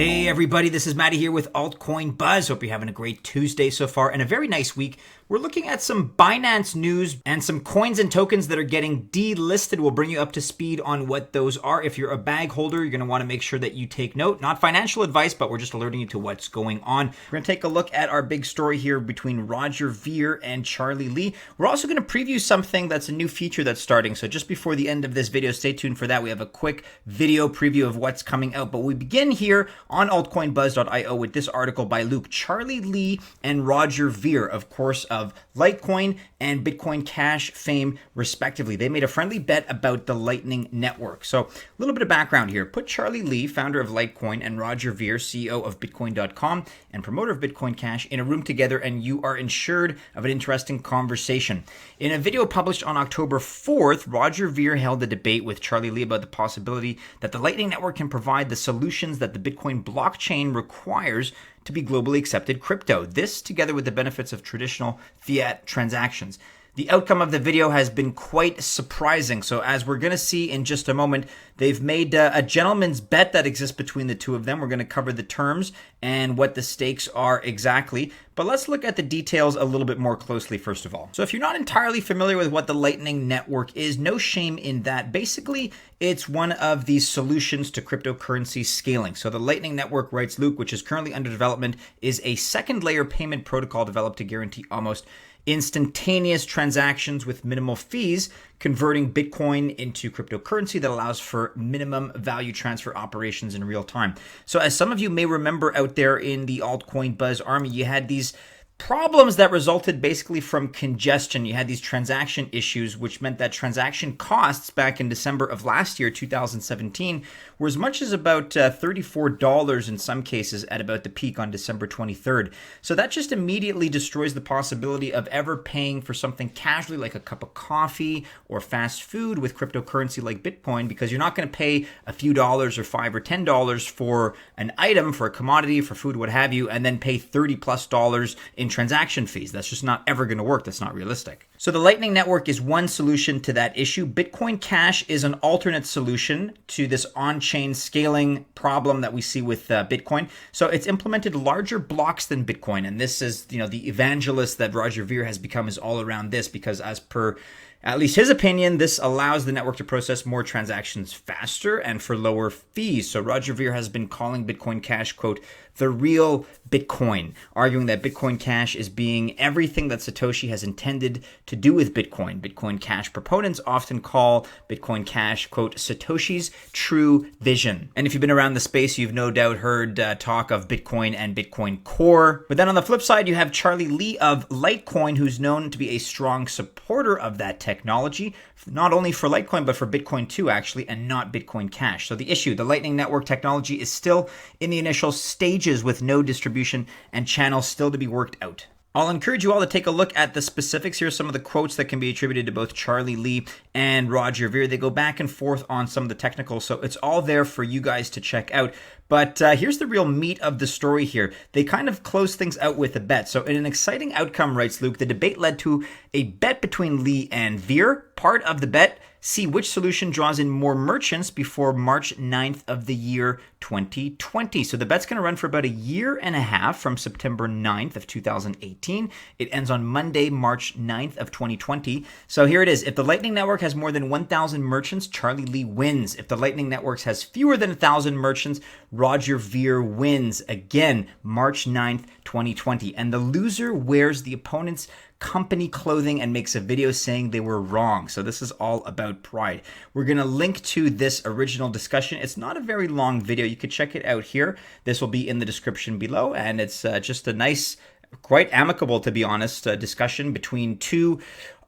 Hey everybody, this is Mattie here with Altcoin Buzz. Hope you're having a great Tuesday so far and a very nice week. We're looking at some Binance news and some coins and tokens that are getting delisted. We'll bring you up to speed on what those are. If you're a bag holder, you're going to want to make sure that you take note. Not financial advice, but we're just alerting you to what's going on. We're going to take a look at our big story here between Roger Ver and Charlie Lee. We're also going to preview something that's a new feature that's starting. So just before the end of this video, stay tuned for that. We have a quick video preview of what's coming out. But we begin here on altcoinbuzz.io with this article by Luke. Charlie Lee and Roger Ver, of course, of Litecoin and Bitcoin Cash fame, respectively. They made a friendly bet about the Lightning Network. So a little bit of background here. Put Charlie Lee, founder of Litecoin, and Roger Ver, CEO of Bitcoin.com and promoter of Bitcoin Cash, in a room together, and you are ensured of an interesting conversation. In a video published on October 4th, Roger Ver held a debate with Charlie Lee about the possibility that the Lightning Network can provide the solutions that the Bitcoin blockchain requires to be globally accepted crypto. This, together with the benefits of traditional fiat transactions. The outcome of the video has been quite surprising. So as we're going to see in just a moment, they've made a gentleman's bet that exists between the two of them. We're going to cover the terms and what the stakes are exactly. But let's look at the details a little bit more closely first of all. So if you're not entirely familiar with what the Lightning Network is, no shame in that. Basically, it's one of these solutions to cryptocurrency scaling. So the Lightning Network, writes Luke, which is currently under development, is a second layer payment protocol developed to guarantee almost instantaneous transactions with minimal fees, converting Bitcoin into cryptocurrency that allows for minimum value transfer operations in real time. So as some of you may remember out there in the Altcoin Buzz army, you had these problems that resulted basically from congestion. You had these transaction issues, which meant that transaction costs back in December of last year, 2017, were as much as about $34 in some cases at about the peak on December 23rd. So that just immediately destroys the possibility of ever paying for something casually like a cup of coffee or fast food with cryptocurrency like Bitcoin, because you're not going to pay a few dollars or $5 or $10 for an item, for a commodity, for food, what have you, and then pay $30+ in transaction fees. That's just not ever going to work. That's not realistic. So the Lightning Network is one solution to that issue. Bitcoin Cash is an alternate solution to this on-chain scaling problem that we see with Bitcoin. So it's implemented larger blocks than Bitcoin. And this is, the evangelist that Roger Ver has become is all around this, because as per at least his opinion, this allows the network to process more transactions faster and for lower fees. So Roger Ver has been calling Bitcoin Cash, quote, the real Bitcoin, arguing that Bitcoin Cash is being everything that Satoshi has intended to do with Bitcoin. Bitcoin Cash proponents often call Bitcoin Cash, quote, Satoshi's true vision. And if you've been around the space, you've no doubt heard talk of Bitcoin and Bitcoin Core. But then on the flip side, you have Charlie Lee of Litecoin, who's known to be a strong supporter of that technology, not only for Litecoin, but for Bitcoin too, actually, and not Bitcoin Cash. So the issue, the Lightning Network technology is still in the initial stages with no distribution and channels still to be worked out. I'll encourage you all to take a look at the specifics here, some of the quotes that can be attributed to both Charlie Lee and Roger Ver. They go back and forth on some of the technicals, so it's all there for you guys to check out. But here's the real meat of the story here. They kind of close things out with a bet. So in an exciting outcome, writes Luke, the debate led to a bet between Lee and Ver. Part of the bet, see which solution draws in more merchants before March 9th of the year 2020. So the bet's going to run for about a year and a half from September 9th of 2018. It ends on Monday, March 9th of 2020. So here it is. If the Lightning Network has more than 1,000 merchants, Charlie Lee wins. If the Lightning Network has fewer than 1,000 merchants, Roger Ver wins. Again, March 9th, 2020. And the loser wears the opponent's company clothing and makes a video saying they were wrong. So this is all about pride. We're going to link to this original discussion. It's not a very long video. You could check it out here. This will be in the description below. And it's just a nice, quite amicable, to be honest, discussion between two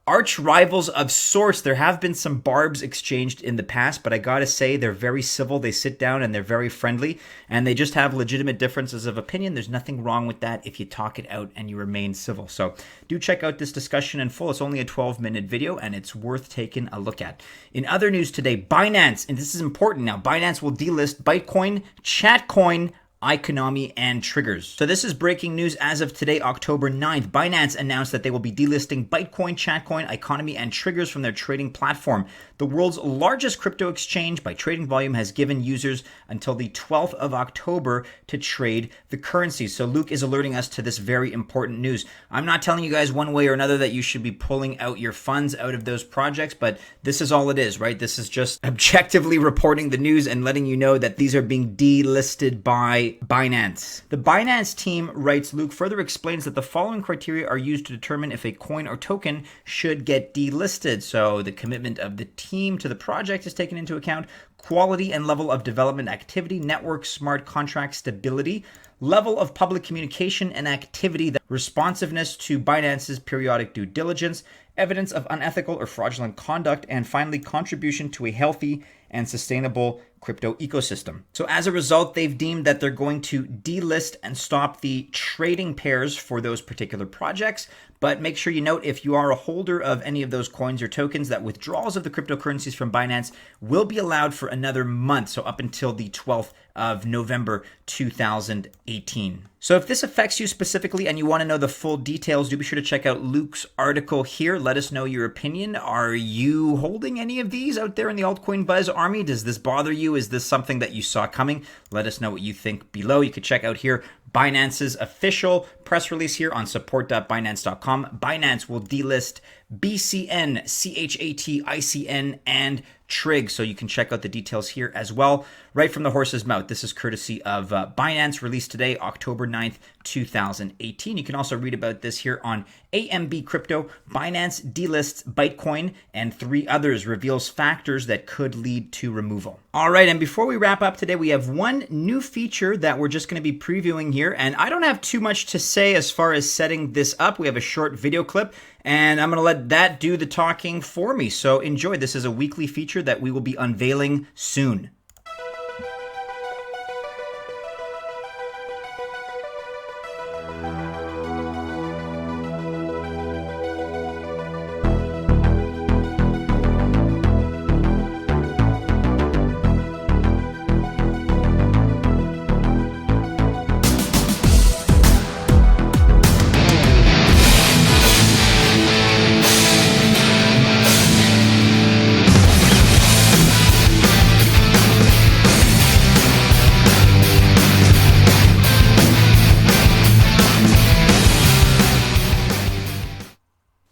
arch rivals of sorts. There have been some barbs exchanged in the past, but I gotta say they're very civil. They sit down and they're very friendly, and they just have legitimate differences of opinion. There's nothing wrong with that if you talk it out and you remain civil. So do check out this discussion in full. It's only a 12-minute video and it's worth taking a look at. In other news today, Binance, and this is important now, Binance will delist Bitcoin, Chatcoin, economy and triggers. So this is breaking news as of today, October 9th. Binance announced that they will be delisting Bitcoin, Chatcoin, economy, and triggers from their trading platform. The world's largest crypto exchange by trading volume has given users until the 12th of October to trade the currency. So Luke is alerting us to this very important news. I'm not telling you guys one way or another that you should be pulling out your funds out of those projects, but this is all it is, right? This is just objectively reporting the news and letting you know that these are being delisted by Binance. The Binance team, writes Luke, further explains that the following criteria are used to determine if a coin or token should get delisted. So the commitment of the team to the project is taken into account, quality and level of development activity, network smart contract stability, level of public communication and activity, responsiveness to Binance's periodic due diligence, evidence of unethical or fraudulent conduct, and finally, contribution to a healthy and sustainable crypto ecosystem. So as a result, they've deemed that they're going to delist and stop the trading pairs for those particular projects. But make sure you note, if you are a holder of any of those coins or tokens, that withdrawals of the cryptocurrencies from Binance will be allowed for another month, so up until the 12th of November 2018. So if this affects you specifically and you want to know the full details, do be sure to check out Luke's article here. Let us know your opinion. Are you holding any of these out there in the altcoin buzz army? Does this bother you? Is this something that you saw coming? Let us know what you think below. You could check out here Binance's official press release here on support.binance.com. Binance will delist BCN, CHAT, ICN, and Trig. So you can check out the details here as well, right from the horse's mouth. This is courtesy of Binance, released today, October 9th, 2018. You can also read about this here on AMB Crypto. Binance delists Bitcoin and 3 others, reveals factors that could lead to removal. All right, and before we wrap up today, we have one new feature that we're just going to be previewing here, and I don't have too much to say as far as setting this up. We have a short video clip, and I'm going to let that do the talking for me. So enjoy. This is a weekly feature that we will be unveiling soon.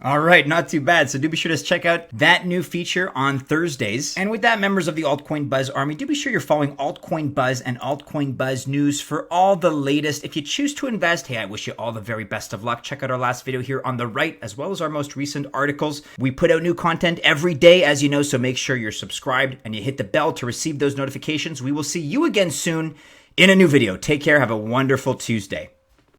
All right, not too bad. So do be sure to check out that new feature on Thursdays. And with that, members of the Altcoin Buzz Army, do be sure you're following Altcoin Buzz and Altcoin Buzz News for all the latest. If you choose to invest, hey, I wish you all the very best of luck. Check out our last video here on the right, as well as our most recent articles. We put out new content every day, as you know, so make sure you're subscribed and you hit the bell to receive those notifications. We will see you again soon in a new video. Take care. Have a wonderful Tuesday.